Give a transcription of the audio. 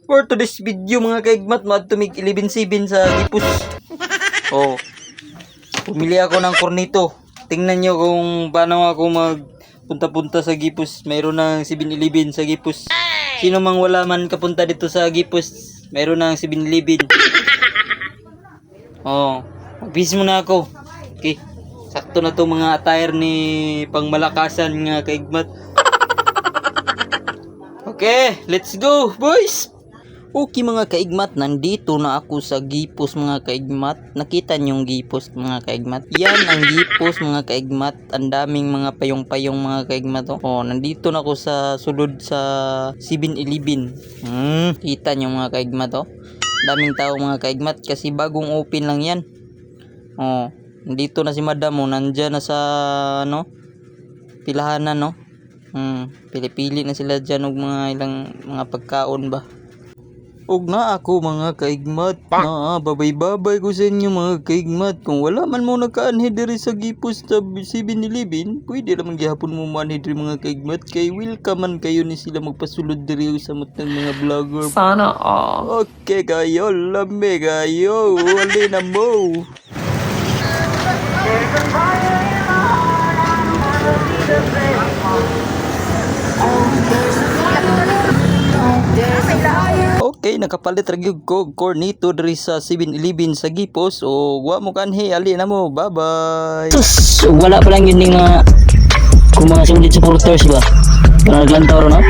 For today's video mga kaigmat, madtumig 11.7 sa Gipos. Oh, pumili ako ng kornito. Tingnan nyo kung paano ako magpunta-punta sa Gipos. Mayroon ng 7-Eleven sa Gipos. Sino mang wala man kapunta dito sa Gipos, mayroon ng 7-Eleven. Oh, mag-bis muna ako. Okay, sakto na to mga attire ni pangmalakasan nga kaigmat. Okay, let's go boys! Okay mga kaigmat, nandito na ako sa Gipos mga kaigmat. Nakita niyo yung Gipos mga kaigmat? Yan ang Gipos mga kaigmat. Ang daming mga payong-payong mga kaigmat. Oh, nandito na ako sa sulod sa 7-Eleven. Kita niyo mga kaigmat oh. Daming tao mga kaigmat kasi bagong open lang yan. Oh, nandito na si Madam oh, nandiyan na sa pilahanan no. Pili-pili na sila dyan og mga ilang mga pagkaon ba. Og na ako mga kaigmat, babay-babay ko sa inyo mga kaigmat. Kung wala man mo nakaanhi diri sa Gipos sa 7-Eleven, pwede naman gihapon mo manhi diri mga kaigmat. Kay welcome man kayo ni sila magpasulod diri sa matang mga vlogger. Sana all. Okay kayo, lame kayo, wali na mo. Okay, nakapalit ra gyud ko kornito diri sa 7-Eleven sa Gipos. O wa mo kanhi, ali na mo. Bye-bye. Sus, wala pa lang yun yung mga kung mga solid supporters ba? Parang naglantaw ro no?